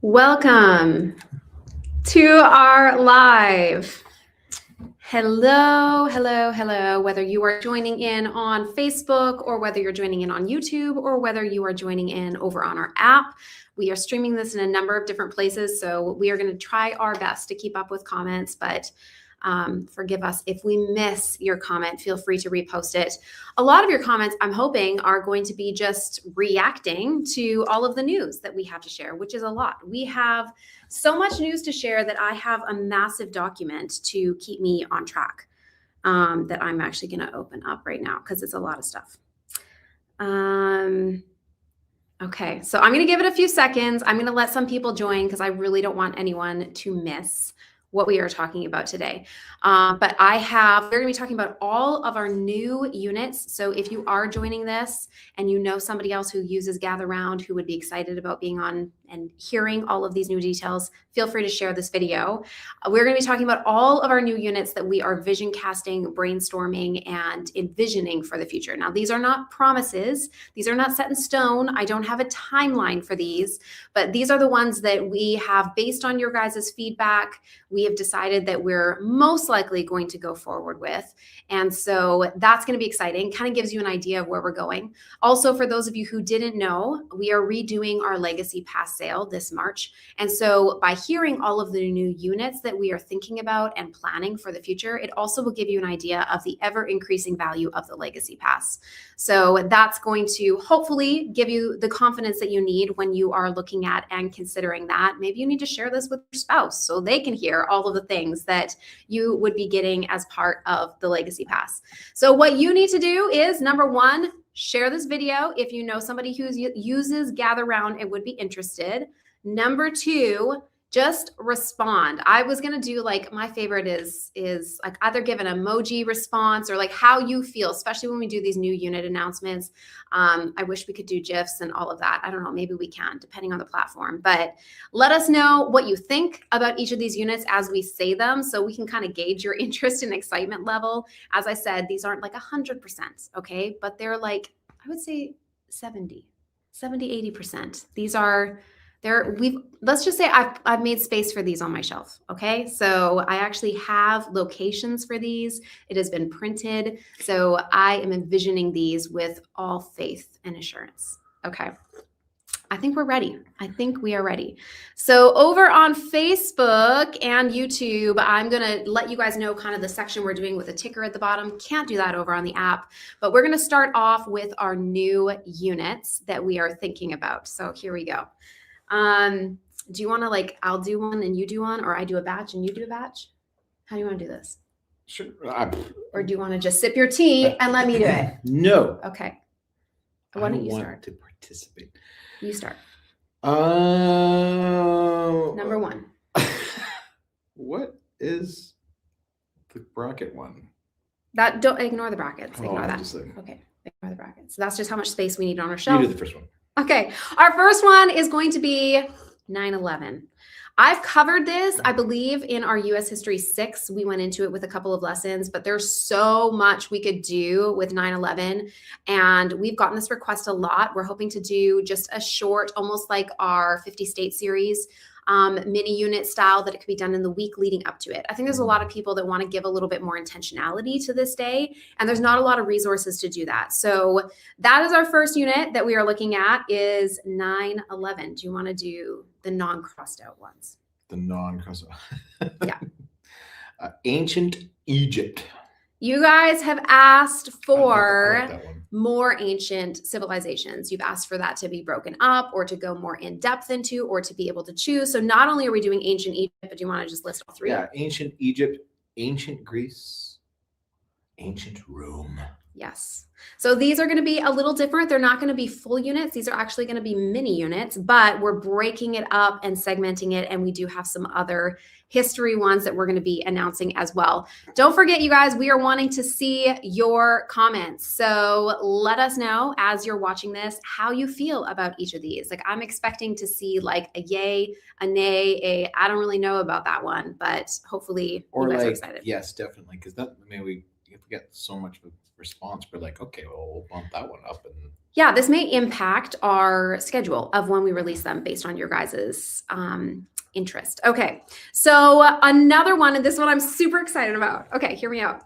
Welcome to our live. Hello, hello, hello. Whether you are joining in on Facebook or whether you're joining in on YouTube or whether you are joining in over on our app, we are streaming this in a number of different places. So we are going to try our best to keep up with comments, but forgive us if we miss your comment. Feel free to repost it. A lot of your comments, I'm hoping, are going to be just reacting to all of the news that we have to share, which is a lot. We have so much news to share that I have a massive document to keep me on track that I'm actually going to open up right now because it's a lot of stuff. Okay, so I'm going to give it a few seconds. I'm going to let some people join because I really don't want anyone to miss what we are talking about today. But we're going to be talking about all of our new units. So if you are joining this and you know somebody else who uses Gather Round who would be excited about being on and hearing all of these new details, feel free to share this video. We're going to be talking about all of our new units that we are vision casting, brainstorming, and envisioning for the future. Now, these are not promises. These are not set in stone. I don't have a timeline for these, but these are the ones that we have based on your guys' feedback. We have decided that we're most likely going to go forward with. And so that's going to be exciting. Kind of gives you an idea of where we're going. Also, for those of you who didn't know, we are redoing our Legacy Pass sale this March. And so by hearing all of the new units that we are thinking about and planning for the future, it also will give you an idea of the ever increasing value of the Legacy Pass. So that's going to hopefully give you the confidence that you need when you are looking at and considering that. Maybe you need to share this with your spouse so they can hear all of the things that you would be getting as part of the Legacy Pass. So what you need to do is, number one, share this video if you know somebody who uses Gather Round and would be interested. Number two, just respond. I was going to do like, my favorite is like either give an emoji response or like how you feel, especially when we do these new unit announcements. I wish we could do GIFs and all of that. I don't know, maybe we can, depending on the platform, but let us know what you think about each of these units as we say them so we can kind of gauge your interest and excitement level. As I said, these aren't like 100%, okay? But they're like, I would say 70, 80%. These are, let's just say I've made space for these on my shelf. Okay. So I actually have locations for these. It has been printed. So I am envisioning these with all faith and assurance. Okay. I think we're ready. I think we are ready. So over on Facebook and YouTube, I'm going to let you guys know kind of the section we're doing with a ticker at the bottom. Can't do that over on the app, but we're going to start off with our new units that we are thinking about. So here we go. Do you want to like, I'll do one and you do one, or I do a batch and you do a batch? How do you want to do this? Sure. Or do you want to just sip your tea and let me do it? No. Okay. Why don't you start to participate? You start. Number one. What is the bracket one? Don't ignore the brackets. Ignore that. Okay. Ignore the brackets. So that's just how much space we need on our shelf. You do the first one. Okay. Our first one is going to be 9/11. I've covered this, I believe, in our US History 6. We went into it with a couple of lessons, but there's so much we could do with 9/11. And we've gotten this request a lot. We're hoping to do just a short, almost like our 50 state series, mini unit style, that it could be done in the week leading up to it. I think there's a lot of people that want to give a little bit more intentionality to this day, and there's not a lot of resources to do that. So that is our first unit that we are looking at, is 9/11. Do you want to do the non-crossed out ones? The non-crossed out. Yeah. Ancient Egypt. You guys have asked for I like that one. More ancient civilizations. You've asked for that to be broken up or to go more in depth into, or to be able to choose. So not only are we doing ancient Egypt, but do you want to just list all three? Yeah, ancient Egypt, ancient Greece, ancient Rome. Yes. So these are going to be a little different. They're not going to be full units. These are actually going to be mini units, but we're breaking it up and segmenting it. And we do have some other history ones that we're going to be announcing as well. Don't forget, you guys, we are wanting to see your comments. So let us know as you're watching this, how you feel about each of these. Like, I'm expecting to see like a yay, a nay, I don't really know about that one, but hopefully you guys are excited. Yes, definitely. Because that, I mean, if we get so much of a response, we're like, okay, well, we'll bump that one up. And yeah, this may impact our schedule of when we release them based on your guys's interest. Okay, so another one, and this one I'm super excited about. Okay, hear me out.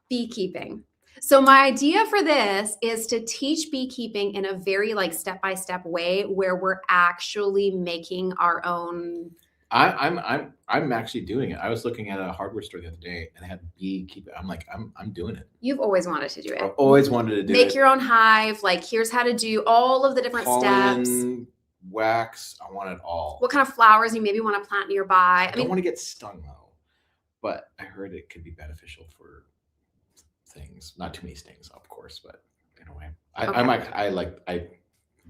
Beekeeping. So my idea for this is to teach beekeeping in a very like step-by-step way where we're actually making our own. I'm actually doing it. I was looking at a hardware store the other day and they had beekeeping. I'm like, I'm doing it. You've always wanted to do it. I've always wanted to do Make it. your own hive. Like, here's how to do all of the different Pollen, steps. wax, I want it all. What kind of flowers you maybe want to plant nearby. I don't want to get stung though, but I heard it could be beneficial for things. Not too many stings, of course, but in a way, I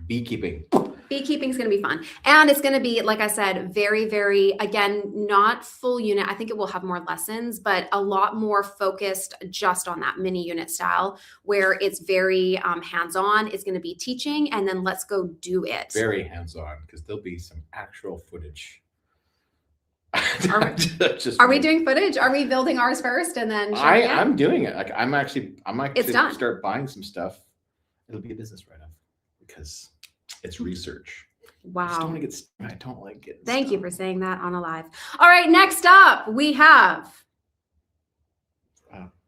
beekeeping. Beekeeping is going to be fun. And it's going to be, like I said, very, very, again, not full unit. I think it will have more lessons, but a lot more focused just on that mini unit style where it's very hands-on. It's going to be teaching and then let's go do it. Very hands-on because there'll be some actual footage. Are we doing footage? Are we building ours first and then I'm doing it. Like I might done. start buying some stuff. It'll be a business write-off because it's research. Wow. I don't like getting Thank you for saying that on a live. All right, next up we have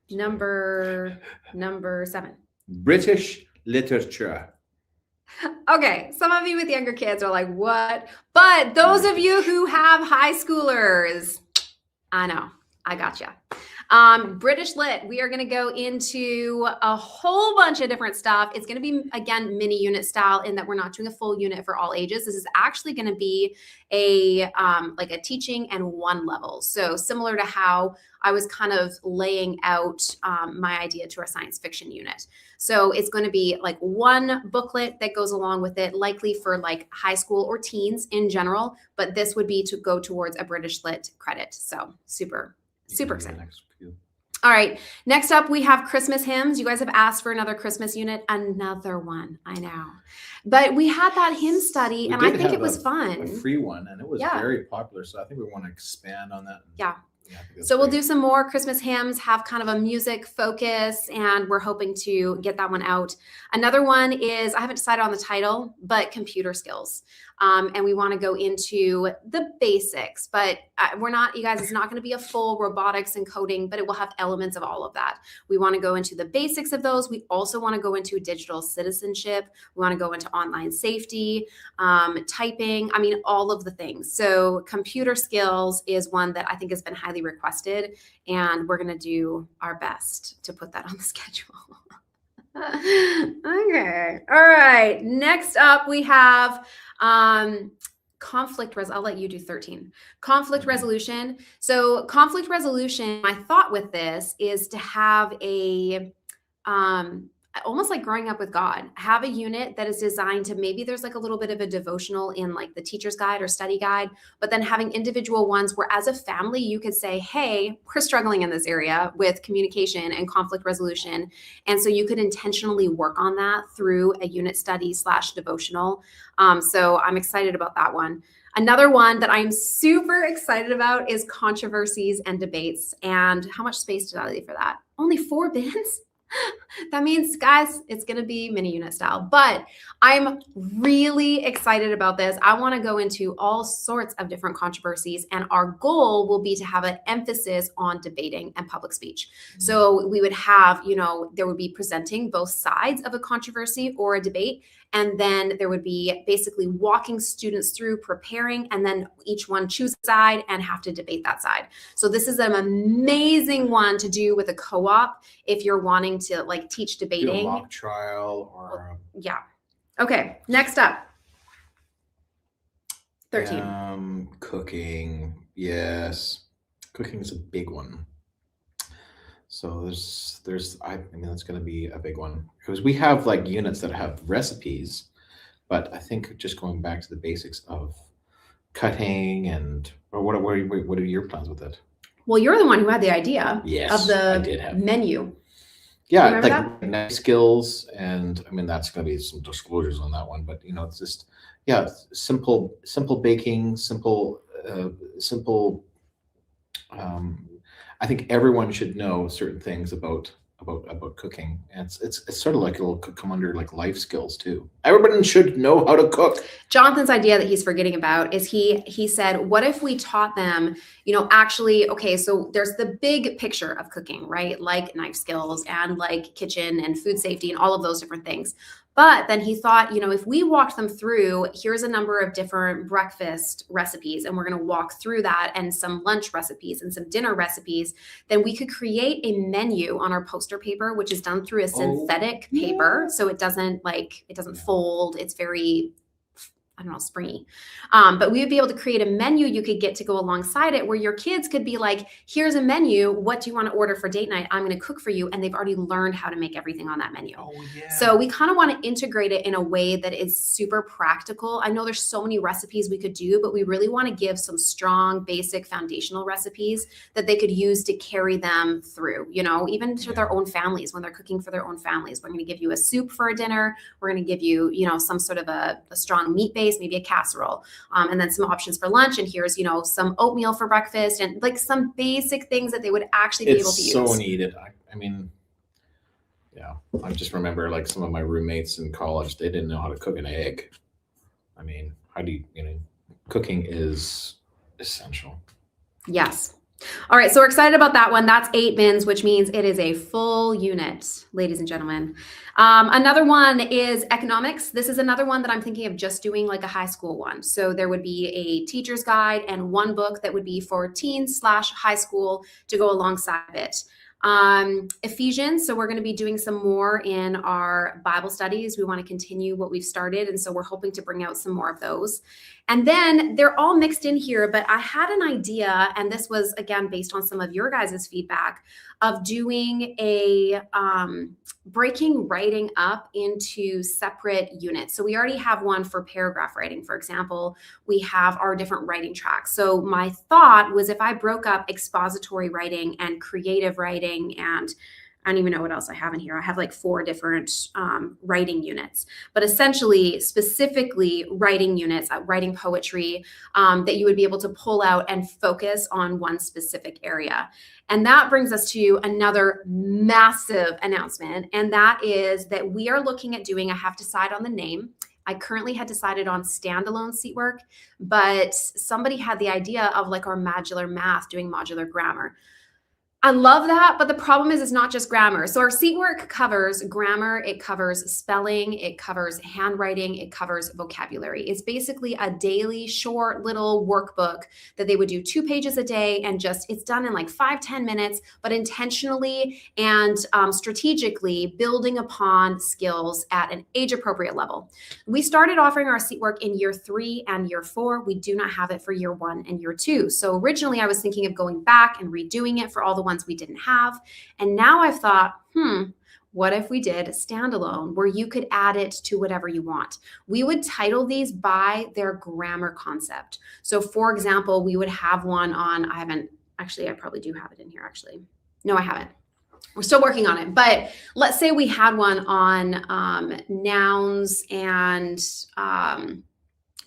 number 7. British literature. Okay, some of you with younger kids are like, what? But those of you who have high schoolers, I know, I gotcha. British Lit, we are going to go into a whole bunch of different stuff. It's going to be, again, mini unit style in that we're not doing a full unit for all ages. This is actually going to be like a teaching and 1 level. So similar to how I was kind of laying out my idea to our science fiction unit. So it's going to be like 1 booklet that goes along with it, likely for like high school or teens in general, but this would be to go towards a British Lit credit. So super excited. All right, next up we have Christmas hymns. You guys have asked for another Christmas unit, another one, I know. But we had that hymn study and I think it was fun. A free one and it was very popular. So I think we want to expand on that. Yeah. So we'll do some more Christmas hymns, have kind of a music focus, and we're hoping to get that one out. Another one is, I haven't decided on the title, but computer skills. And we want to go into the basics, but we're not, you guys, it's not going to be a full robotics and coding, but it will have elements of all of that. We want to go into the basics of those. We also want to go into digital citizenship. We want to go into online safety, typing, I mean, all of the things. So computer skills is one that I think has been highly requested, and we're going to do our best to put that on the schedule. Okay. All right. Next up, we have conflict I'll let you do 13. Conflict resolution. So conflict resolution, my thought with this is to have a almost like growing up with God, have a unit that is designed to, maybe there's like a little bit of a devotional in like the teacher's guide or study guide, but then having individual ones where as a family, you could say, hey, we're struggling in this area with communication and conflict resolution. And so you could intentionally work on that through a unit study / devotional. So I'm excited about that one. Another one that I'm super excited about is controversies and debates. And how much space did I leave for that? Only 4 bins? That means, guys, it's going to be mini unit style, but I'm really excited about this. I want to go into all sorts of different controversies, and our goal will be to have an emphasis on debating and public speech. So we would have, there would be presenting both sides of a controversy or a debate, and then there would be basically walking students through preparing, and then each one choose a side and have to debate that side. So this is an amazing one to do with a co-op if you're wanting to like teach debating. Do a mock trial or yeah. Okay, next up. 13. Cooking. Yes. Cooking is a big one. So I mean, that's going to be a big one because we have like units that have recipes, but I think just going back to the basics of cutting or what are your plans with it? Well, you're the one who had the idea of the I did have menu. Yeah, like nice skills, and I mean that's going to be some disclosures on that one, but it's just simple baking, simple. I think everyone should know certain things about about cooking. And it's sort of like it'll come under like life skills too. Everyone should know how to cook. Jonathan's idea that he's forgetting about is he said, what if we taught them, actually, okay, so there's the big picture of cooking, right? Like knife skills and like kitchen and food safety and all of those different things. But then he thought, if we walked them through, here's a number of different breakfast recipes, and we're going to walk through that, and some lunch recipes and some dinner recipes, then we could create a menu on our poster paper, which is done through a synthetic paper. So it doesn't fold. It's very, I don't know, springy. But we would be able to create a menu you could get to go alongside it, where your kids could be like, here's a menu. What do you want to order for date night? I'm going to cook for you. And they've already learned how to make everything on that menu. Oh, yeah. So we kind of want to integrate it in a way that is super practical. I know there's so many recipes we could do, but we really want to give some strong, basic, foundational recipes that they could use to carry them through, even to their own families when they're cooking for their own families. We're going to give you a soup for a dinner. We're going to give you, some sort of a strong meat base, maybe a casserole, and then some options for lunch. And here's, some oatmeal for breakfast, and like some basic things that they would actually be able to use. It's so needed. I mean, yeah, I just remember like some of my roommates in college, they didn't know how to cook an egg. I mean, how do cooking is essential. Yes. All right, so we're excited about that one. That's 8 bins, which means it is a full unit, ladies and gentlemen. Another one is economics. This is another one that I'm thinking of just doing like a high school one. So there would be a teacher's guide and one book that would be for teens/high school to go alongside it. Ephesians. So we're going to be doing some more in our Bible studies. We want to continue what we've started. And so we're hoping to bring out some more of those. And then they're all mixed in here, but I had an idea, and this was, again, based on some of your guys' feedback, of doing a breaking writing up into separate units. So we already have one for paragraph writing, for example. We have our different writing tracks. So my thought was, if I broke up expository writing and creative writing, and I don't even know what else I have in here. I have like 4 different writing units, but essentially, specifically writing units, writing poetry, that you would be able to pull out and focus on one specific area. And that brings us to another massive announcement. And that is that we are looking at doing, I have to decide on the name. I currently had decided on standalone seat work, but somebody had the idea of like our modular math, doing modular grammar. I love that, but the problem is it's not just grammar. So our seat work covers grammar, it covers spelling, it covers handwriting, it covers vocabulary. It's basically a daily short little workbook that they would do 2 pages a day, and it's done in like 5-10 minutes, but intentionally and strategically building upon skills at an age-appropriate level. We started offering our seat work in year 3 and year 4. We do not have it for year 1 and year 2. So originally I was thinking of going back and redoing it for all the ones we didn't have. And now I've thought, what if we did a standalone where you could add it to whatever you want? We would title these by their grammar concept. So for example, we would have one on, I probably do have it in here actually. No, I haven't. We're still working on it. But let's say we had one on nouns and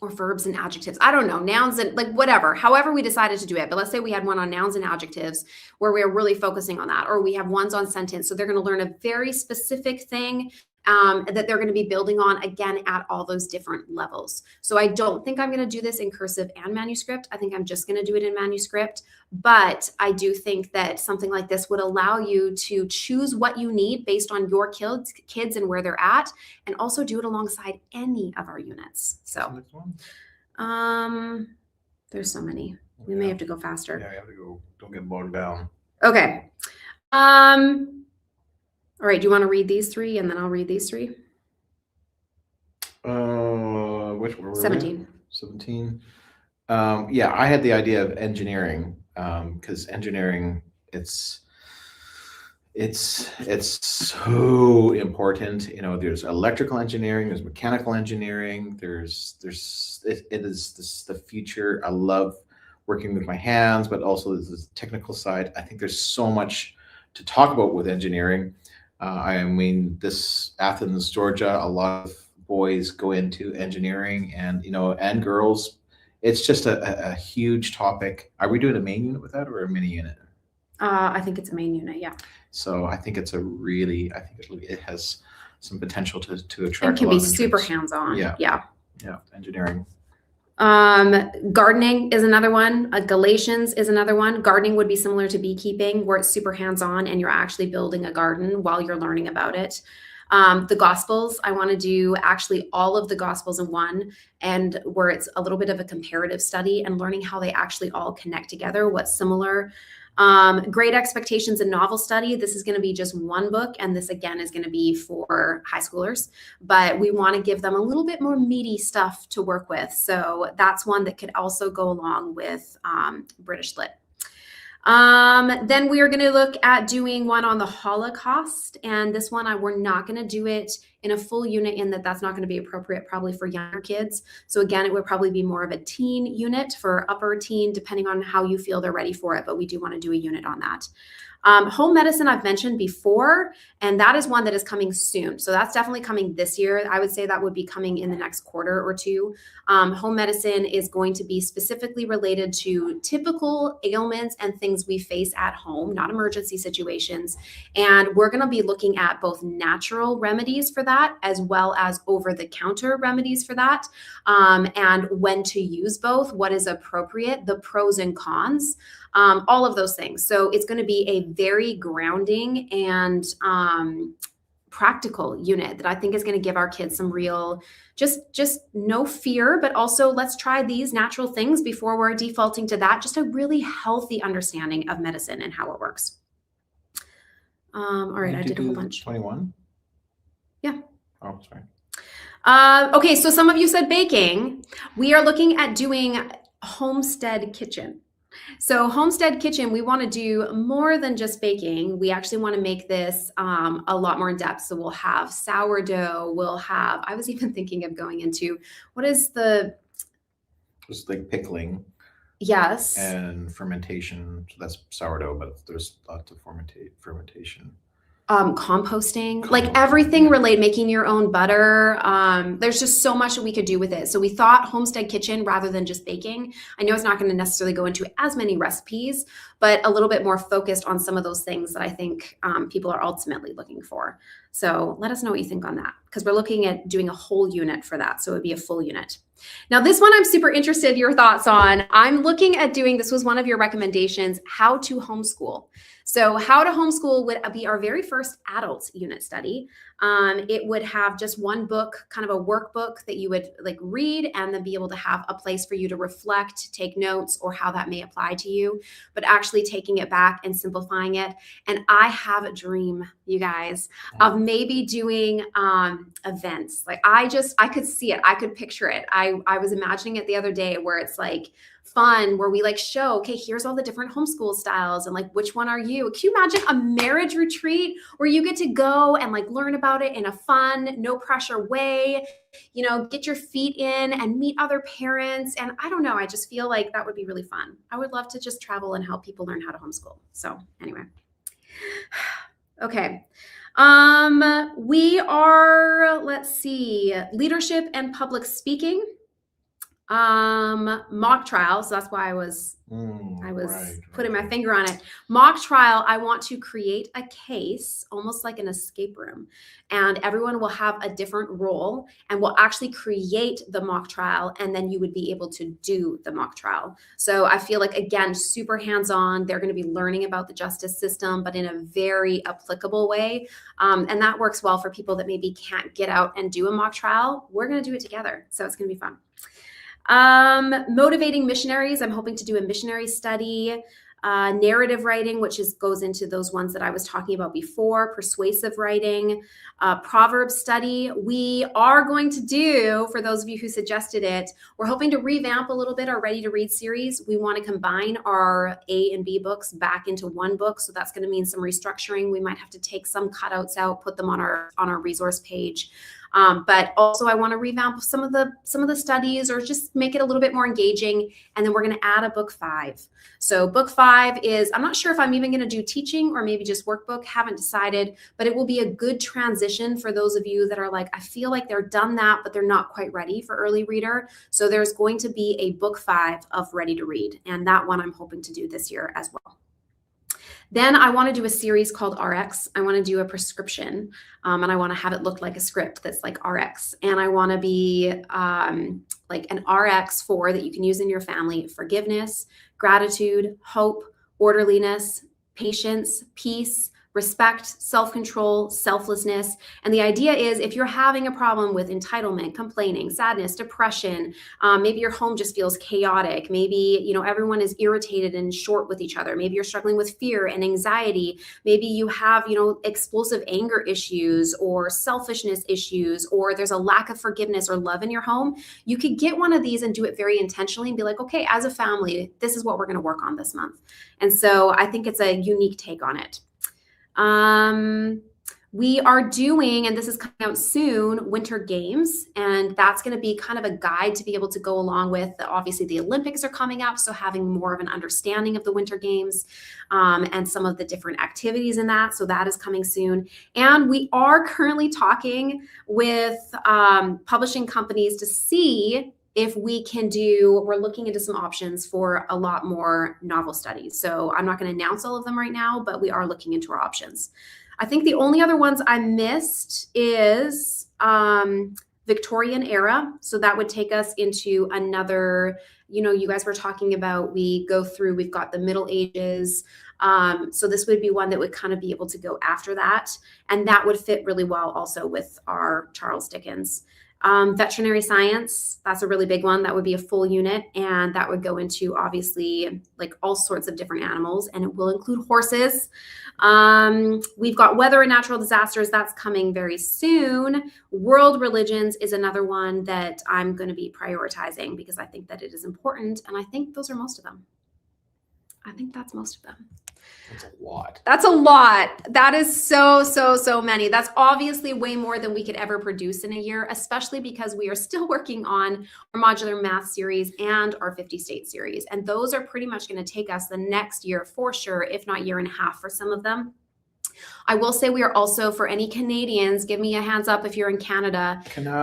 or verbs and adjectives. I don't know, nouns and like whatever, however we decided to do it. But let's say we had one on nouns and adjectives where we're really focusing on that, or we have ones on sentence. So they're going to learn a very specific thing that they're going to be building on, again, at all those different levels. So I don't think I'm going to do this in cursive and manuscript. I think I'm just going to do it in manuscript. But I do think that something like this would allow you to choose what you need based on your kids and where they're at, and also do it alongside any of our units. So there's so many. We may have to go faster. Yeah, you have to go. Don't get bogged down. Okay. All right, do you want to read these 3 and then I'll read these 3? Which were 17. 17. Yeah, I had the idea of engineering, because engineering, it's so important. There's electrical engineering, there's mechanical engineering, it is the future. I love working with my hands, but also there's the technical side. I think there's so much to talk about with engineering. I mean, this Athens, Georgia, a lot of boys go into engineering, and and girls. It's just a huge topic. Are we doing a main unit with that or a mini unit? I think it's a main unit, yeah. So I think it has some potential to It attract a can lot be of super entrants. hands-on. Yeah. Yeah. Yeah, engineering. Gardening is another one. Galatians is another one. Gardening would be similar to beekeeping, where it's super hands-on and you're actually building a garden while you're learning about it. The Gospels, I want to do actually all of the Gospels in one, and where it's a little bit of a comparative study and learning how they actually all connect together, what's similar. Great Expectations and Novel Study. This is going to be just one book, and this again is going to be for high schoolers, but we want to give them a little bit more meaty stuff to work with. So that's one that could also go along with British Lit. Then we are going to look at doing one on the Holocaust, and this one we're not going to do it in a full unit, in that's not going to be appropriate probably for younger kids. So again, it would probably be more of a teen unit for upper teen, depending on how you feel they're ready for it, but we do want to do a unit on that. Home medicine I've mentioned before, and that is one that is coming soon. So that's definitely coming this year. I would say that would be coming in the next quarter or two. Home medicine is going to be specifically related to typical ailments and things we face at home, not emergency situations. And we're going to be looking at both natural remedies for that as well as over-the-counter remedies for that, and when to use both, what is appropriate, the pros and cons. All of those things. So it's going to be a very grounding and practical unit that I think is going to give our kids some real, just no fear, but also let's try these natural things before we're defaulting to that. Just a really healthy understanding of medicine and how it works. All right, I did a whole bunch. 21? Yeah. Oh, sorry. Okay, so some of you said baking. We are looking at doing homestead kitchen. So homestead kitchen, we want to do more than just baking. We actually want to make this a lot more in depth. So we'll have sourdough. I was even thinking of going into, what is the? Just like pickling. Yes. And fermentation. So that's sourdough, but there's lots of fermentation. Composting, like everything related, making your own butter. There's just so much that we could do with it. So we thought homestead kitchen rather than just baking. I know it's not going to necessarily go into as many recipes, but a little bit more focused on some of those things that I think people are ultimately looking for. So let us know what you think on that, because we're looking at doing a whole unit for that. So it would be a full unit. Now, this one I'm super interested in your thoughts on. I'm looking at doing, this was one of your recommendations, how to homeschool. So how to homeschool would be our very first adult unit study. It would have just one book, kind of a workbook that you would like read and then be able to have a place for you to reflect, take notes, or how that may apply to you, but actually taking it back and simplifying it. And I have a dream, you guys, of maybe doing events. Like I could see it. I could picture it. I was imagining it the other day where it's like fun, where we like show, okay, here's all the different homeschool styles and like, which one are you? Can you imagine a marriage retreat where you get to go and like learn about it in a fun, no pressure way, get your feet in and meet other parents. And I don't know, I just feel like that would be really fun. I would love to just travel and help people learn how to homeschool. So anyway, okay. We are, let's see, leadership and public speaking. Mock trial. So that's why I was putting my finger on it. Mock trial. I want to create a case, almost like an escape room, and everyone will have a different role and we'll actually create the mock trial. And then you would be able to do the mock trial. So I feel like, again, super hands-on. They're going to be learning about the justice system, but in a very applicable way. And that works well for people that maybe can't get out and do a mock trial. We're going to do it together. So it's going to be fun. Motivating missionaries. I'm hoping to do a missionary study. Narrative writing, which goes into those ones that I was talking about before, persuasive writing, Proverbs study. We are going to do, for those of you who suggested it, we're hoping to revamp a little bit our Ready to Read series. We want to combine our A and B books back into one book. So that's going to mean some restructuring. We might have to take some cutouts out, put them on our resource page. But also I want to revamp some of the studies, or just make it a little bit more engaging. And then we're going to add a book 5. So book 5 is, I'm not sure if I'm even going to do teaching or maybe just workbook, haven't decided, but it will be a good transition for those of you that are like, I feel like they're done that, but they're not quite ready for early reader. So there's going to be a book 5 of Ready to Read. And that one I'm hoping to do this year as well. Then I want to do a series called RX. I want to do a prescription, and I want to have it look like a script that's like RX. And I want to be like an RX4 that you can use in your family: forgiveness, gratitude, hope, orderliness, patience, peace, respect, self-control, selflessness. And the idea is, if you're having a problem with entitlement, complaining, sadness, depression, maybe your home just feels chaotic, maybe everyone is irritated and short with each other, maybe you're struggling with fear and anxiety, maybe you have explosive anger issues or selfishness issues, or there's a lack of forgiveness or love in your home, you could get one of these and do it very intentionally and be like, okay, as a family, this is what we're going to work on this month. And so I think it's a unique take on it. We are doing, and this is coming out soon, winter games, and that's going to be kind of a guide to be able to go along with, obviously the Olympics are coming up, so having more of an understanding of the winter games and some of the different activities in that. So that is coming soon. And we are currently talking with publishing companies to see if we can we're looking into some options for a lot more novel studies. So I'm not going to announce all of them right now, but we are looking into our options. I think the only other ones I missed is Victorian era. So that would take us into another, you guys were talking about, we've got the Middle Ages. So this would be one that would kind of be able to go after that. And that would fit really well also with our Charles Dickens. Veterinary science, that's a really big one. That would be a full unit, and that would go into obviously like all sorts of different animals, and it will include horses. We've got weather and natural disasters. That's coming very soon. World religions is another one that I'm going to be prioritizing because I think that it is important, and I think those are most of them. I think that's most of them. That's a lot. That's a lot. That is so many. That's obviously way more than we could ever produce in a year, especially because we are still working on our modular math series and our 50 state series. And those are pretty much going to take us the next year for sure, if not year and a half for some of them. I will say we are also, for any Canadians, give me a hands up if you're in Canada. We're going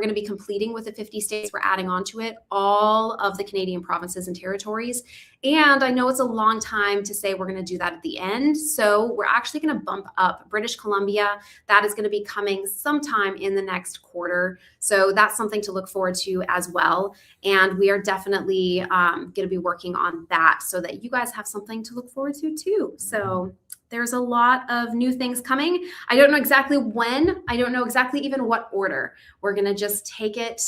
to be completing with the 50 states. We're adding on to it all of the Canadian provinces and territories. And I know it's a long time to say we're going to do that at the end. So we're actually going to bump up British Columbia. That is going to be coming sometime in the next quarter. So that's something to look forward to as well. And we are definitely going to be working on that so that you guys have something to look forward to too. So there's a lot of new things coming. I don't know exactly when. I don't know exactly even what order. We're going to just take it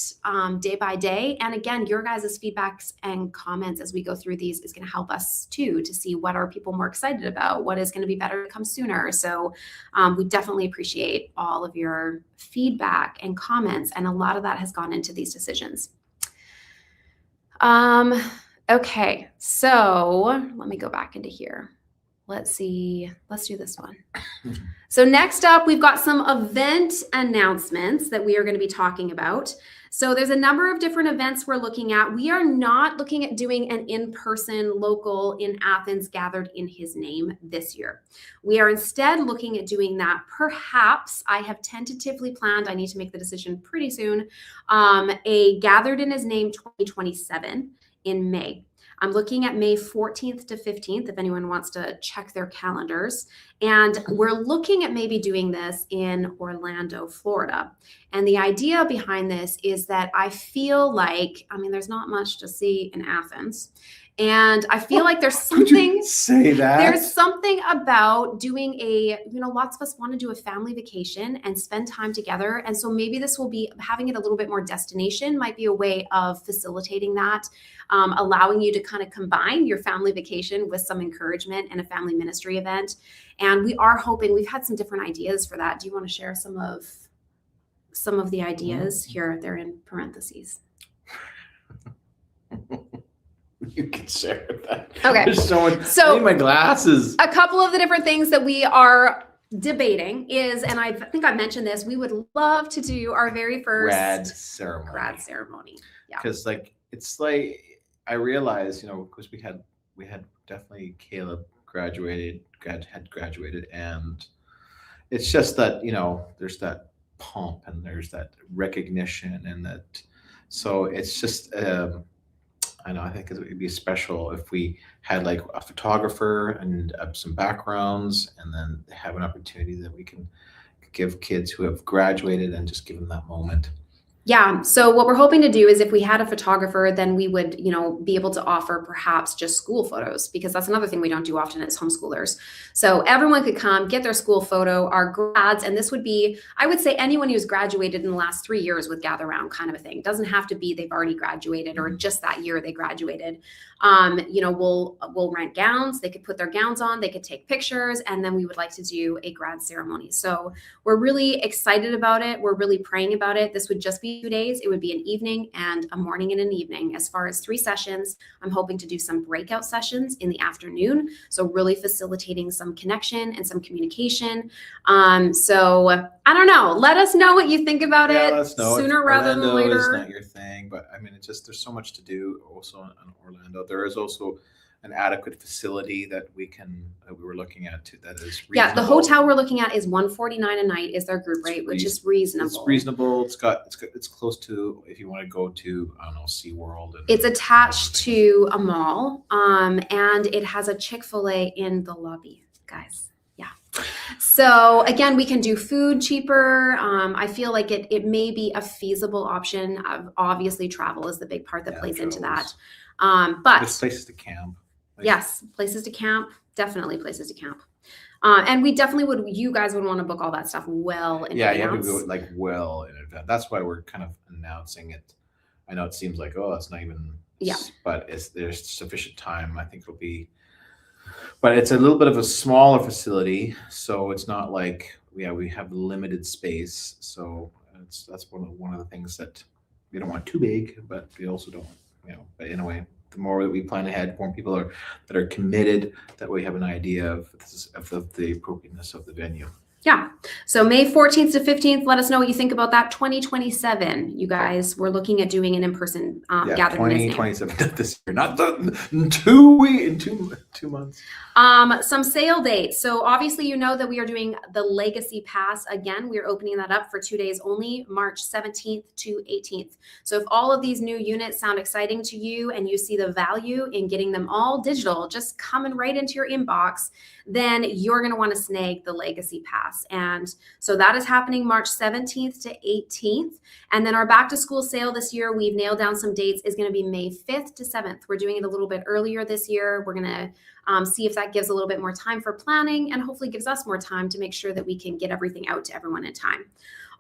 day by day. And again, your guys' feedbacks and comments as we go through these is going to help us too, to see what are people more excited about, what is going to be better to come sooner. So we definitely appreciate all of your feedback and comments. And a lot of that has gone into these decisions. Okay, so let me go back into here. Let's see. Let's do this one. So next up, we've got some event announcements that we are going to be talking about. So there's a number of different events we're looking at. We are not looking at doing an in-person local in Athens gathered in his name this year. We are instead looking at doing that. Perhaps I have tentatively planned, I need to make the decision pretty soon, a gathered in his name 2027 in May. I'm looking at May 14th to 15th, if anyone wants to check their calendars. And we're looking at maybe doing this in Orlando, Florida. And the idea behind this is that I feel like, there's not much to see in Athens. And I feel like there's something, say that. There's something about doing lots of us want to do a family vacation and spend time together. And so maybe this will be having it a little bit more destination might be a way of facilitating that, allowing you to kind of combine your family vacation with some encouragement and a family ministry event. And we are hoping, we've had some different ideas for that. Do you want to share some of the ideas here? They're in parentheses. You can share that. Okay. There's so much. I need my glasses. A couple of the different things that we are debating is, and I think I mentioned this, we would love to do our very first grad ceremony. Yeah. Because it's like I realized, because we had definitely Caleb had graduated, and it's just that there's that pomp and there's that recognition and that, so it's just I know. I think it would be special if we had like a photographer and some backgrounds, and then have an opportunity that we can give kids who have graduated and just give them that moment. Yeah. So what we're hoping to do is if we had a photographer, then we would, be able to offer perhaps just school photos, because that's another thing we don't do often as homeschoolers. So everyone could come get their school photo, our grads, and this would be, I would say anyone who's graduated in the last 3 years would gather around, kind of a thing. It doesn't have to be they've already graduated or just that year they graduated. We'll rent gowns. They could put their gowns on, they could take pictures, and then we would like to do a grad ceremony. So we're really excited about it. We're really praying about it. This would just be 2 days. It would be an evening and a morning and an evening. As far as 3 sessions, I'm hoping to do some breakout sessions in the afternoon. So really facilitating some connection and some communication. So I don't know. Let us know what you think about it. Let us know. Sooner rather than later. Is not your thing, but I mean, it's just there's so much to do also in Orlando. There is also an adequate facility that we were looking at too, that is reasonable. Yeah, the hotel we're looking at is $149 a night is their group rate, which is reasonable. It's reasonable. It's close to, if you want to go to, I don't know, SeaWorld. It's attached to a mall, and it has a Chick-fil-A in the lobby, guys. Yeah. So again, we can do food cheaper. I feel like it may be a feasible option. Obviously, travel is the big part that plays into that. But there's places to camp. Yes, places to camp. Definitely places to camp. And we definitely you guys would want to book all that stuff well in advance. Yeah, you have to go like well in advance. That's why we're kind of announcing it. I know it seems like, oh, it's not even, but there's sufficient time. I think it'll be, but it's a little bit of a smaller facility, so it's not like, we have limited space. So that's one of the things that we don't want too big, but we also don't, but in a way, the more that we plan ahead, more people that are committed, that we have an idea of the appropriateness of the venue. Yeah. So May 14th to 15th, let us know what you think about that. 2027, you guys, we're looking at doing an in-person gathering. 2027 this year, not in 2 months. Some sale dates. So obviously, that we are doing the Legacy Pass again. We are opening that up for 2 days only, March 17th to 18th. So if all of these new units sound exciting to you and you see the value in getting them all digital, just coming right into your inbox, then you're going to want to snag the Legacy Pass. And so that is happening March 17th to 18th. And then our back to school sale this year, we've nailed down some dates, is going to be May 5th to 7th. We're doing it a little bit earlier this year. We're going to see if that gives a little bit more time for planning and hopefully gives us more time to make sure that we can get everything out to everyone in time.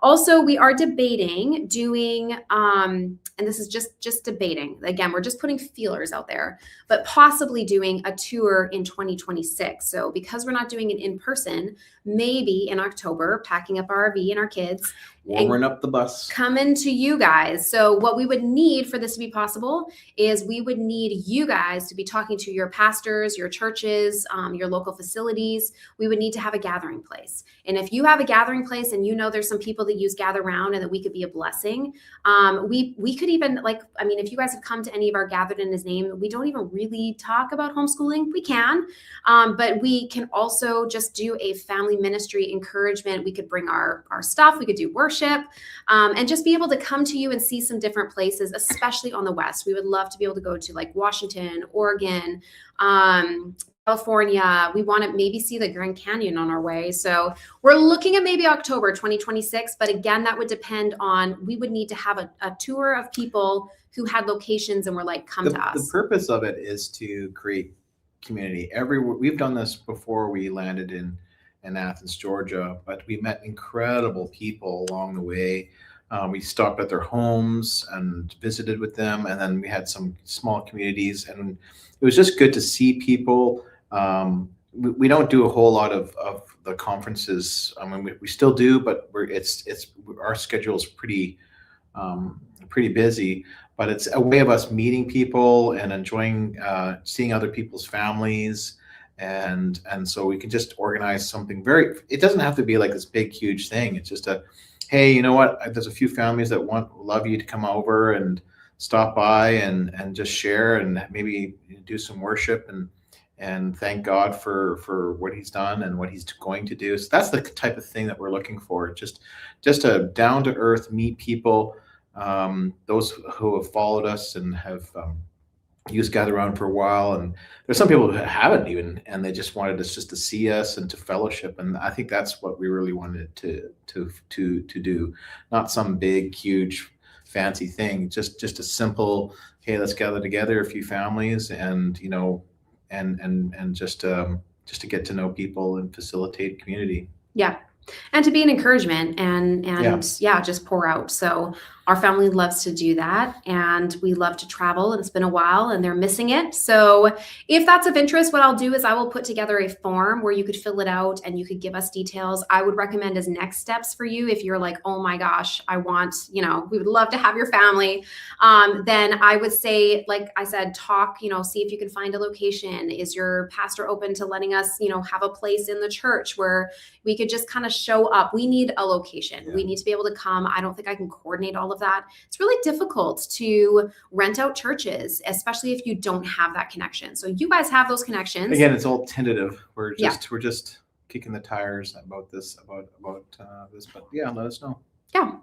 Also, we are debating doing, and this is just debating. Again, we're just putting feelers out there, but possibly doing a tour in 2026. So because we're not doing it in person, maybe in October, packing up our RV and our kids, warming up the bus, coming to you guys. So what we would need for this to be possible is we would need you guys to be talking to your pastors, your churches, your local facilities. We would need to have a gathering place. And if you have a gathering place and there's some people that use Gather Round and that we could be a blessing, we could even, if you guys have come to any of our Gathered in His Name, we don't even really talk about homeschooling. We can, but we can also just do a family ministry encouragement. We could bring our stuff. We could do worship, and just be able to come to you and see some different places, especially on the West. We would love to be able to go to like Washington, Oregon, California. We want to maybe see the Grand Canyon on our way. So we're looking at maybe October 2026. But again, that would depend on, we would need to have a tour of people who had locations and were like, come to us. The purpose of it is to create community. We've done this before. We landed in Athens, Georgia, but we met incredible people along the way. We stopped at their homes and visited with them, and then we had some small communities, and it was just good to see people. We don't do a whole lot of the conferences. I mean, we still do, but our schedule is pretty busy. But it's a way of us meeting people and enjoying seeing other people's families. And so we can just organize something it doesn't have to be like this big, huge thing. It's just hey, you know what? There's a few families that love you to come over and stop by and just share and maybe do some worship and thank God for what He's done and what He's going to do. So that's the type of thing that we're looking for. Just a down to earth, meet people, those who have followed us and have you just gather around for a while, and there's some people who haven't even, and they just wanted us just to see us and to fellowship. And I think that's what we really wanted to do, not some big, huge, fancy thing. Just a simple, hey, let's gather together, a few families, and and just to get to know people and facilitate community. Yeah. And to be an encouragement and Yeah. just pour out. So our family loves to do that, and we love to travel, and it's been a while and they're missing it. So if that's of interest, what I'll do is I will put together a form where you could fill it out and you could give us details. I would recommend as next steps for you, if you're like, oh my gosh, I want, we would love to have your family. Then I would say, like I said, talk, see if you can find a location. Is your pastor open to letting us, have a place in the church where we could just kind of show up? We need a location. Yeah. We need to be able to come. I don't think I can coordinate all of that. It's really difficult to rent out churches, especially if you don't have that connection. So you guys have those connections. Again, it's all tentative. We're just kicking the tires about this, but yeah, let us know. Yeah.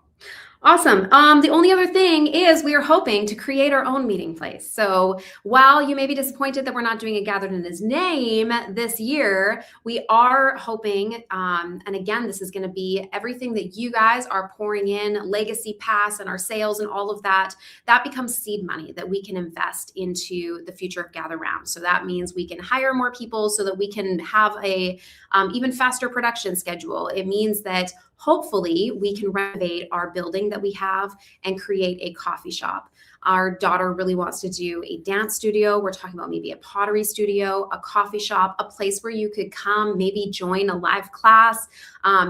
Awesome. The only other thing is we are hoping to create our own meeting place. So while you may be disappointed that we're not doing a Gathered in His Name this year, we are hoping, and again, this is going to be everything that you guys are pouring in, Legacy Pass and our sales and all of that, that becomes seed money that we can invest into the future of Gather Round. So that means we can hire more people so that we can have a even faster production schedule. It means that hopefully we can renovate our building that we have and create a coffee shop. Our daughter really wants to do a dance studio. We're talking about maybe a pottery studio, a coffee shop, a place where you could come, maybe join a live class,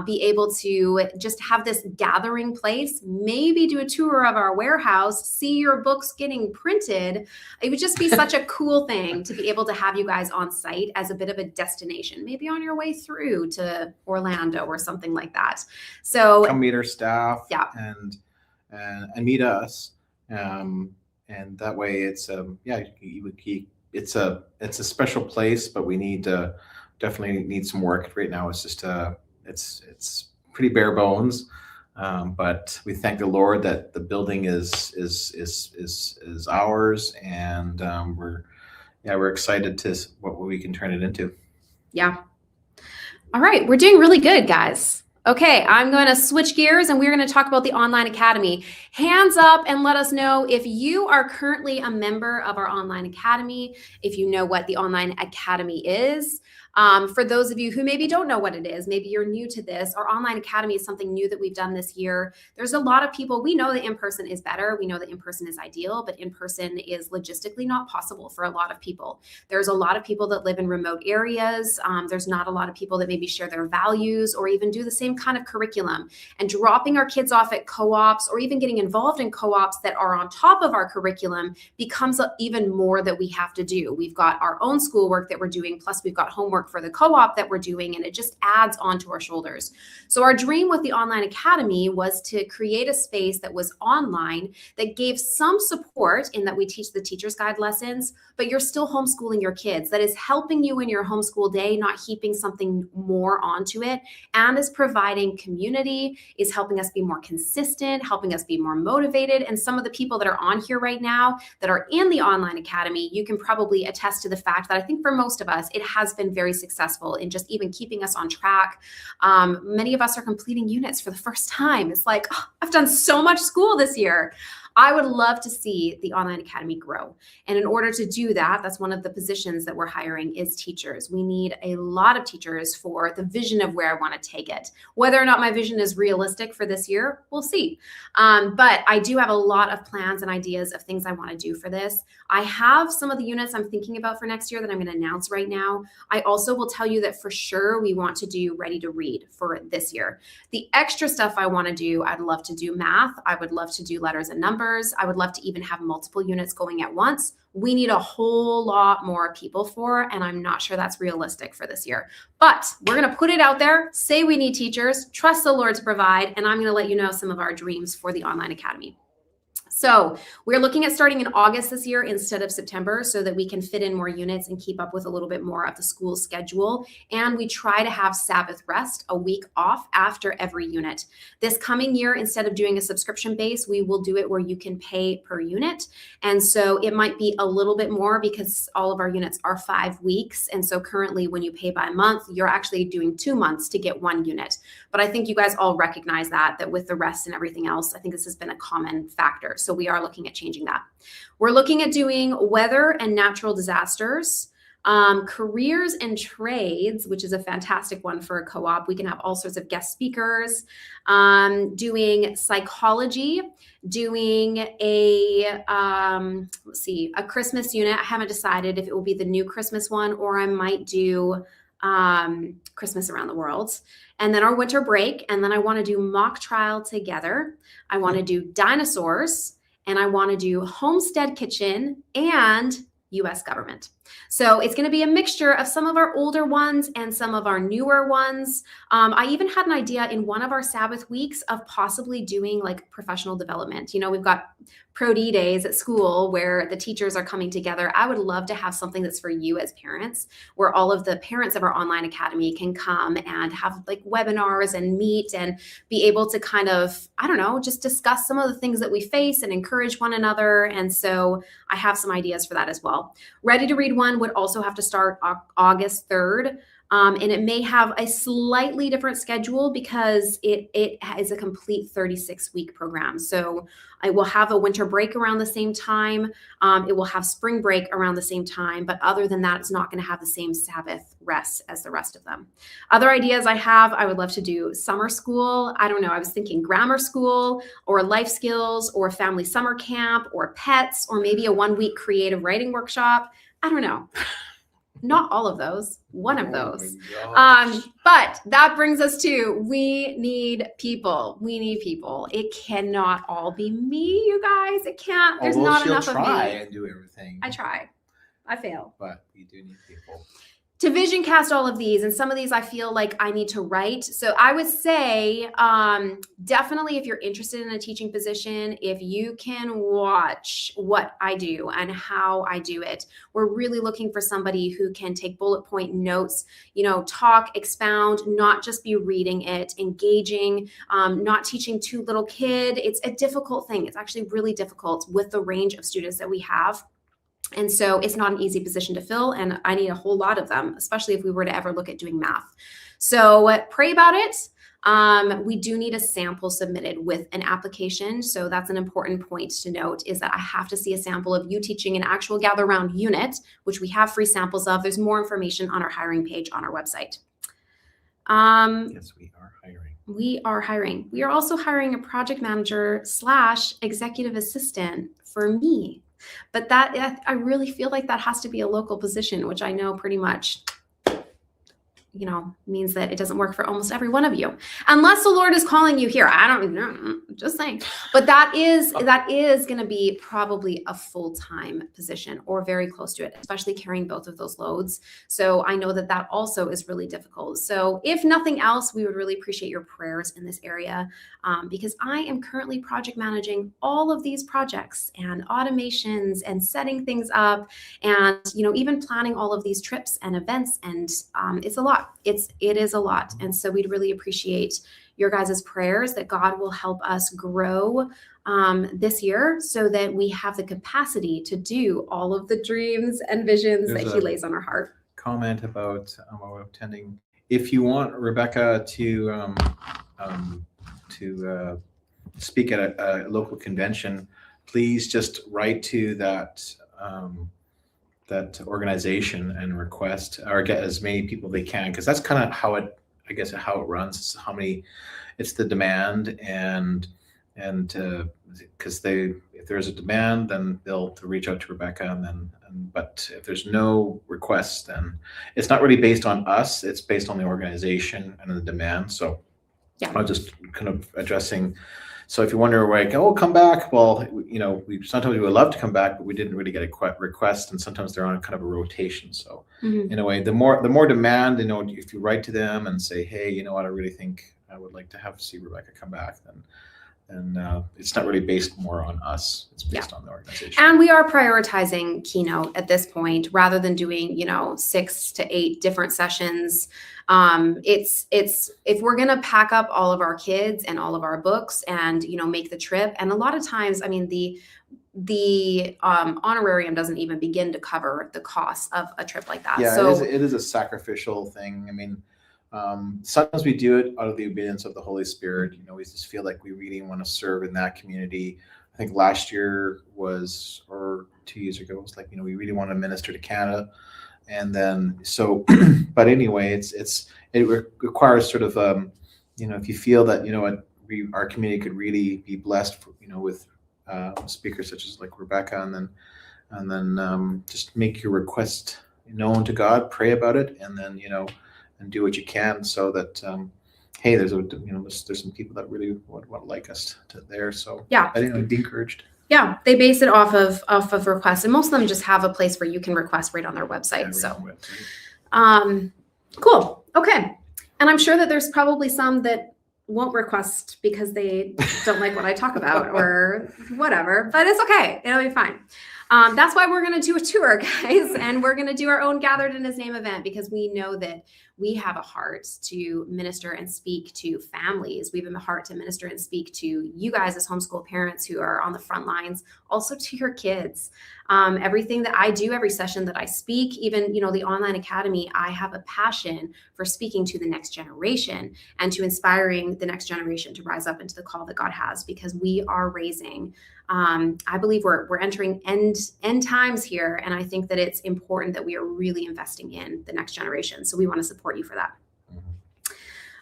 be able to just have this gathering place, maybe do a tour of our warehouse, see your books getting printed. It would just be such a cool thing to be able to have you guys on site as a bit of a destination, maybe on your way through to Orlando or something like that. So come meet our staff, yeah, and meet us. And that way it's it's a special place, but we definitely need some work right now. It's just it's pretty bare bones, but we thank the Lord that the building is ours, and we're excited to what we can turn it into. Yeah. All right, we're doing really good, guys. Okay, I'm going to switch gears and we're going to talk about the Online Academy. Hands up and let us know if you are currently a member of our Online Academy, if you know what the Online Academy is. For those of you who maybe don't know what it is, maybe you're new to this, our Online Academy is something new that we've done this year. There's a lot of people, we know that in-person is better. We know that in-person is ideal, but in-person is logistically not possible for a lot of people. There's a lot of people that live in remote areas. There's not a lot of people that maybe share their values or even do the same kind of curriculum. And dropping our kids off at co-ops or even getting involved in co-ops that are on top of our curriculum becomes even more that we have to do. We've got our own schoolwork that we're doing, plus we've got homework for the co-op that we're doing, and it just adds onto our shoulders. So our dream with the Online Academy was to create a space that was online that gave some support in that we teach the Teacher's Guide lessons, but you're still homeschooling your kids. That is helping you in your homeschool day, not heaping something more onto it, and is providing community, is helping us be more consistent, helping us be more motivated. And some of the people that are on here right now that are in the Online Academy, you can probably attest to the fact that I think for most of us, it has been very successful in just even keeping us on track. Many of us are completing units for the first time. It's like, oh, I've done so much school this year. I would love to see the Online Academy grow. And in order to do that, that's one of the positions that we're hiring is teachers. We need a lot of teachers for the vision of where I want to take it. Whether or not my vision is realistic for this year, we'll see. But I do have a lot of plans and ideas of things I want to do for this. I have some of the units I'm thinking about for next year that I'm going to announce right now. I also will tell you that for sure we want to do Ready to Read for this year. The extra stuff I want to do, I'd love to do math. I would love to do letters and numbers. I would love to even have multiple units going at once. We need a whole lot more people for, and I'm not sure that's realistic for this year. But we're going to put it out there, say we need teachers, trust the Lord to provide, and I'm going to let you know some of our dreams for the Online Academy. So we're looking at starting in August this year instead of September so that we can fit in more units and keep up with a little bit more of the school schedule. And we try to have Sabbath rest, a week off after every unit. This coming year, instead of doing a subscription base, we will do it where you can pay per unit. And so it might be a little bit more because all of our units are 5 weeks. And so currently when you pay by month, you're actually doing 2 months to get 1 unit. But I think you guys all recognize that with the rest and everything else, I think this has been a common factor. So we are looking at changing that. We're looking at doing weather and natural disasters, careers and trades, which is a fantastic one for a co-op. We can have all sorts of guest speakers, doing psychology, doing a, let's see, a Christmas unit. I haven't decided if it will be the new Christmas one or I might do Christmas around the world. And then our winter break. And then I want to do mock trial together. I want to do dinosaurs. And I want to do homestead kitchen and US government. So it's going to be a mixture of some of our older ones and some of our newer ones. I even had an idea in one of our Sabbath weeks of possibly doing like professional development. You know, we've got Pro D days at school where the teachers are coming together. I would love to have something that's for you as parents, where all of the parents of our online academy can come and have like webinars and meet and be able to kind of, I don't know, just discuss some of the things that we face and encourage one another. And so I have some ideas for that as well. Ready to Read one would also have to start August 3rd. And it may have a slightly different schedule because it is a complete 36-week program. So I will have a winter break around the same time. It will have spring break around the same time. But other than that, it's not going to have the same Sabbath rest as the rest of them. Other ideas I have, I would love to do summer school. I don't know. I was thinking grammar school or life skills or family summer camp or pets or maybe a 1-week creative writing workshop. I don't know. Not all of those, one of those. But that brings us to, we need people. We need people. It cannot all be me, you guys. It can't. There's not enough of me. Try and do everything. I try. I fail. But we do need people. To vision cast all of these, and some of these I feel like I need to write. So I would say definitely if you're interested in a teaching position, if you can watch what I do and how I do it, we're really looking for somebody who can take bullet point notes, you know, talk, expound, not just be reading it, engaging, not teaching too little kid. It's a difficult thing. It's actually really difficult with the range of students that we have. And so it's not an easy position to fill, and I need a whole lot of them, especially if we were to ever look at doing math. So pray about it. We do need a sample submitted with an application. So that's an important point to note, is that I have to see a sample of you teaching an actual gather round unit, which we have free samples of. There's more information on our hiring page on our website. Yes, we are hiring. We are hiring. We are also hiring a project manager / executive assistant for me. But that, I really feel like that has to be a local position, which I know pretty much, you know, means that it doesn't work for almost every one of you, unless the Lord is calling you here. I don't know, just saying. But that is going to be probably a full-time position or very close to it, especially carrying both of those loads. So I know that that also is really difficult. So if nothing else, we would really appreciate your prayers in this area, because I am currently project managing all of these projects and automations and setting things up, and you know, even planning all of these trips and events, and it's a lot. It is a lot. And so we'd really appreciate your guys' prayers that God will help us grow this year so that we have the capacity to do all of the dreams and visions that he lays on our heart. Comment about attending. If you want Rebecca to speak at a local convention, please just write to that organization and request, or get as many people they can, because that's kind of how it, I guess, how it runs. It's how many, it's the demand, and because if there's a demand, then they'll reach out to Rebecca, but if there's no requests, then it's not really based on us. It's based on the organization and the demand. So yeah, I'm just kind of addressing. So if you wonder, like, oh, come back. Well, you know, sometimes we would love to come back, but we didn't really get a request, and sometimes they're on kind of a rotation. So in a way, the more demand, you know, if you write to them and say, hey, you know what, I really think I would like to see Rebecca come back, it's not really based more on us. It's based on the organization. And we are prioritizing Keynote at this point rather than doing, 6 to 8 different sessions. It's if we're going to pack up all of our kids and all of our books and, make the trip. And a lot of times, I mean, the honorarium doesn't even begin to cover the cost of a trip like that. Yeah, so it is a sacrificial thing. I mean, sometimes we do it out of the obedience of the Holy Spirit. We just feel like we really want to serve in that community. I think last year or 2 years ago, it was like, we really want to minister to Canada. And then, but anyway, it requires sort of, if you feel that, our community could really be blessed, with speakers such as like Rebecca, and then just make your request known to God, pray about it, and then, and do what you can so that, hey, there's some people that really would like us there. So yeah, anyway, be encouraged. Yeah, they base it off of requests, and most of them just have a place where you can request right on their website. Cool. Okay. And I'm sure that there's probably some that won't request because they don't like what I talk about or whatever, but it's okay. It'll be fine. That's why we're going to do a tour, guys, and we're going to do our own Gathered in His Name event because we know that we have a heart to minister and speak to families. We have a heart to minister and speak to you guys as homeschool parents who are on the front lines, also to your kids. Everything that I do, every session that I speak, even, the online academy, I have a passion for speaking to the next generation and to inspiring the next generation to rise up into the call that God has, because we are raising, I believe we're entering end times here. And I think that it's important that we are really investing in the next generation. So we want to support you for that.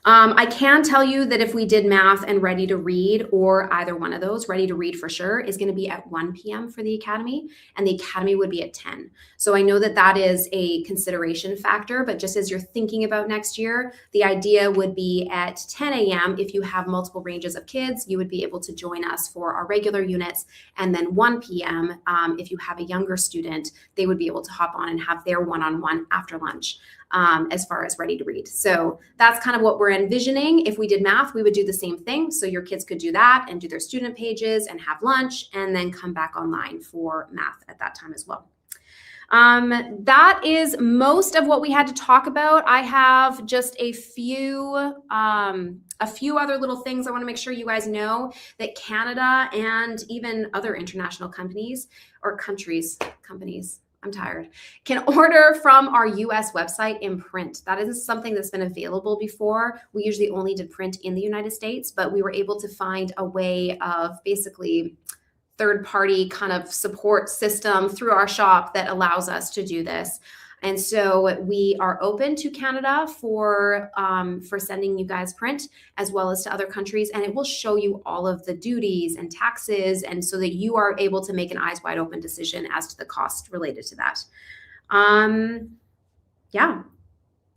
I can tell you that if we did math and ready to read, or either one of those, ready to read for sure, is going to be at 1 p.m. for the academy, and the academy would be at 10. So I know that that is a consideration factor, but just as you're thinking about next year, the idea would be at 10 a.m. If you have multiple ranges of kids, you would be able to join us for our regular units. And then 1 p.m. If you have a younger student, they would be able to hop on and have their one-on-one after lunch. As far as ready to read. So that's kind of what we're envisioning. If we did math, we would do the same thing. So your kids could do that and do their student pages and have lunch and then come back online for math at that time as well. That is most of what we had to talk about. I have just a few other little things I want to make sure you guys know that Canada and even other international companies, I'm tired, can order from our US website in print. That is something that's been available before. We usually only did print in the United States, but we were able to find a way of basically third-party kind of support system through our shop that allows us to do this. And so we are open to Canada for sending you guys print, as well as to other countries. And it will show you all of the duties and taxes, and so that you are able to make an eyes wide open decision as to the cost related to that. Yeah,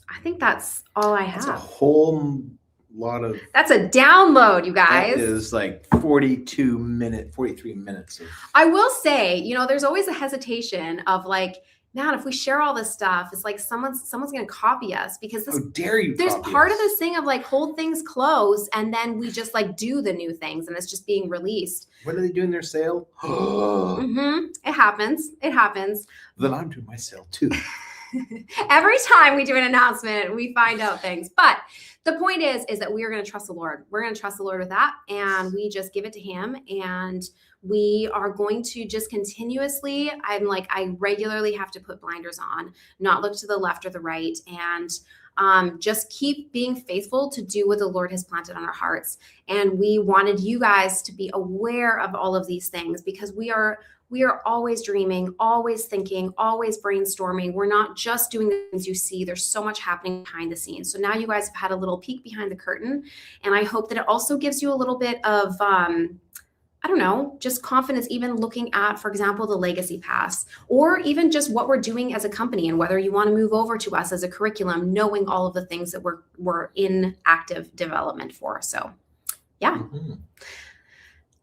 I think that's all I have. That's a whole lot of... That's a download, you guys. That is like 43 minutes. I will say, there's always a hesitation of like, man, if we share all this stuff, it's like someone's going to copy us, because how dare you? There's part of this thing of like hold things close, and then we just like do the new things, and it's just being released. When are they doing their sale? It happens. Then I'm doing my sale too. Every time we do an announcement, we find out things. But the point is that we are going to trust the Lord. We're going to trust the Lord with that, and we just give it to Him, and we are going to just continuously, I regularly have to put blinders on, not look to the left or the right, and just keep being faithful to do what the Lord has planted on our hearts. And we wanted you guys to be aware of all of these things, because we are always dreaming, always thinking, always brainstorming. We're not just doing the things you see. There's so much happening behind the scenes. So now you guys have had a little peek behind the curtain, and I hope that it also gives you a little bit of just confidence, even looking at, for example, the Legacy Pass, or even just what we're doing as a company, and whether you want to move over to us as a curriculum, knowing all of the things that we're in active development for. So, yeah.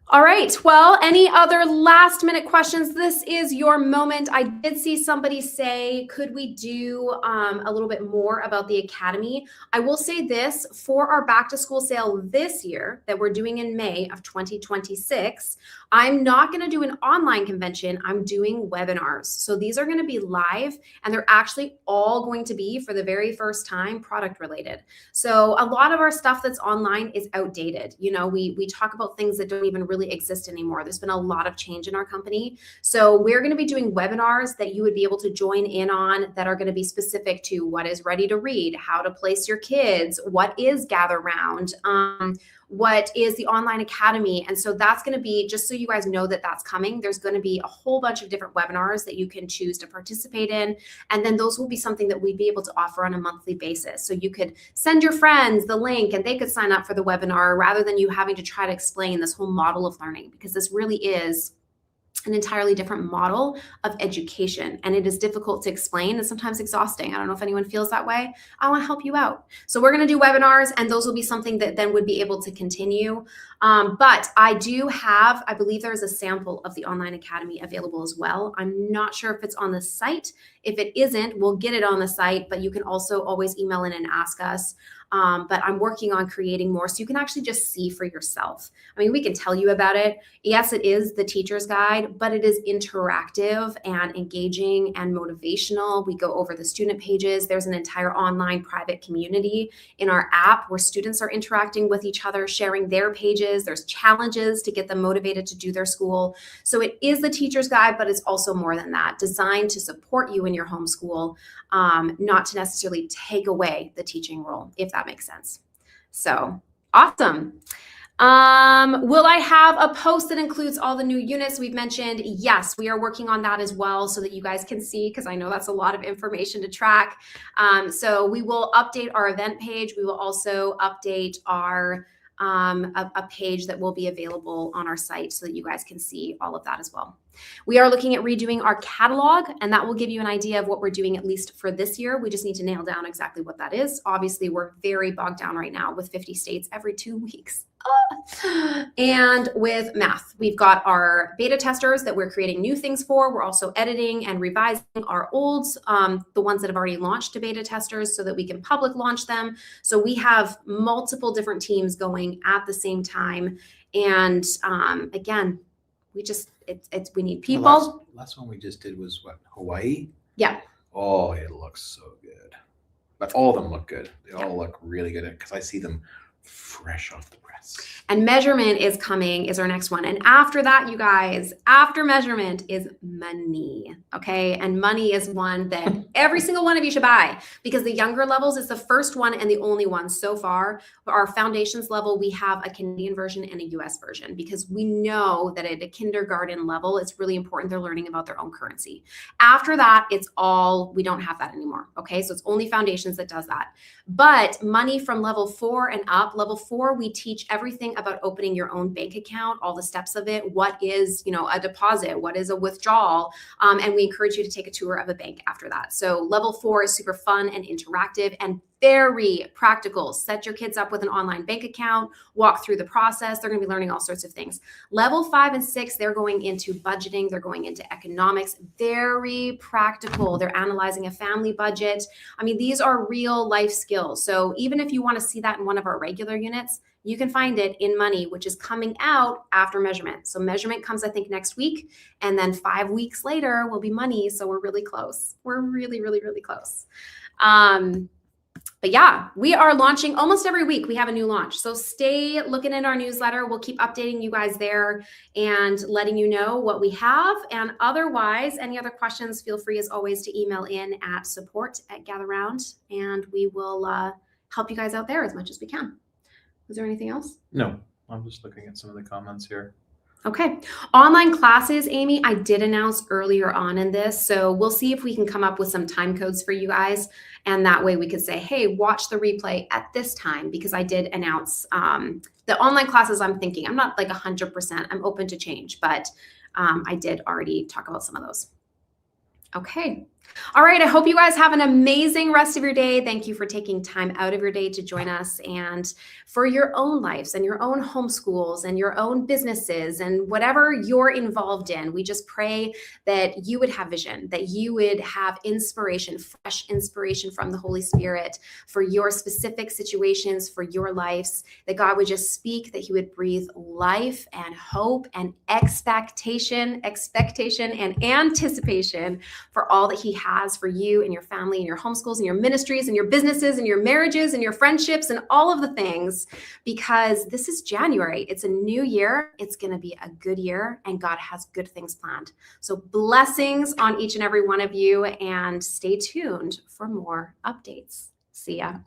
All right. Well, any other last minute questions? This is your moment. I did see somebody say, could we do a little bit more about the Academy? I will say this, for our back to school sale this year that we're doing in May of 2026, I'm not going to do an online convention. I'm doing webinars. So these are going to be live, and they're actually all going to be, for the very first time, product related. So a lot of our stuff that's online is outdated. You know, we talk about things that don't even really exist anymore. There's been a lot of change in our company. So we're going to be doing webinars that you would be able to join in on that are going to be specific to what is ready to read, how to place your kids, what is Gather Round, what is the online academy. And so that's going to be, just so you guys know that that's coming, there's going to be a whole bunch of different webinars that you can choose to participate in. And then those will be something that we'd be able to offer on a monthly basis. So you could send your friends the link and they could sign up for the webinar rather than you having to try to explain this whole model of learning, because this really is an entirely different model of education, and it is difficult to explain and sometimes exhausting. I don't know if anyone feels that way. I want to help you out. So we're going to do webinars, and those will be something that then would be able to continue. But I do have, I believe there is a sample of the online academy available as well. I'm not sure if it's on the site. If it isn't, we'll get it on the site, but you can also always email in and ask us. But I'm working on creating more so you can actually just see for yourself. I mean, we can tell you about it. Yes, it is the teacher's guide, but it is interactive and engaging and motivational. We go over the student pages. There's an entire online private community in our app where students are interacting with each other, sharing their pages. There's challenges to get them motivated to do their school. So it is the teacher's guide, but it's also more than that, designed to support you in your homeschool, not to necessarily take away the teaching role, if that makes sense. So awesome. Will I have a post that includes all the new units we've mentioned? Yes, we are working on that as well so that you guys can see, because I know that's a lot of information to track. So we will update our event page. We will also update our a page that will be available on our site so that you guys can see all of that as well. We are looking at redoing our catalog, and that will give you an idea of what we're doing, at least for this year. We just need to nail down exactly what that is. Obviously, we're very bogged down right now with 50 states every 2 weeks. And with math, we've got our beta testers that we're creating new things for. We're also editing and revising our olds, the ones that have already launched to beta testers so that we can public launch them. So we have multiple different teams going at the same time. And again, we just, we need people. The last one we just did was what, Hawaii? Yeah. Oh, it looks so good. But all of them look good. They all look really good because I see them fresh off the press. And measurement is coming, is our next one. And after that, you guys, after measurement is money, okay? And money is one that every single one of you should buy, because the younger levels is the first one and the only one so far. Our foundations level, we have a Canadian version and a US version, because we know that at a kindergarten level, it's really important they're learning about their own currency. After that, it's all, we don't have that anymore, okay? So it's only foundations that does that. But money from level 4 and up, level 4, we teach everything about opening your own bank account, all the steps of it. What is, a deposit? What is a withdrawal? And we encourage you to take a tour of a bank after that. So level 4 is super fun and interactive and very practical. Set your kids up with an online bank account, walk through the process. They're going to be learning all sorts of things. Level 5 and 6, they're going into budgeting. They're going into economics. Very practical. They're analyzing a family budget. I mean, these are real life skills. So even if you want to see that in one of our regular units, you can find it in money, which is coming out after measurement. So measurement comes, I think, next week. And then 5 weeks later will be money. So we're really close. We're really, really, really close. But yeah, we are launching almost every week. We have a new launch. So stay looking in our newsletter. We'll keep updating you guys there and letting you know what we have. And otherwise, any other questions, feel free as always to email in at support@GatherRound, and we will help you guys out there as much as we can. Was there anything else? No, I'm just looking at some of the comments here. Okay. Online classes, Amy, I did announce earlier on in this. So we'll see if we can come up with some time codes for you guys. And that way we could say, hey, watch the replay at this time, because I did announce the online classes. I'm thinking, I'm not like 100%. I'm open to change, but I did already talk about some of those. Okay. All right. I hope you guys have an amazing rest of your day. Thank you for taking time out of your day to join us and for your own lives and your own homeschools and your own businesses and whatever you're involved in. We just pray that you would have vision, that you would have inspiration, fresh inspiration from the Holy Spirit for your specific situations, for your lives, that God would just speak, that He would breathe life and hope and expectation and anticipation for all that He has for you and your family and your homeschools and your ministries and your businesses and your marriages and your friendships and all of the things, because this is January. It's a new year. It's going to be a good year, and God has good things planned. So blessings on each and every one of you, and stay tuned for more updates. See ya.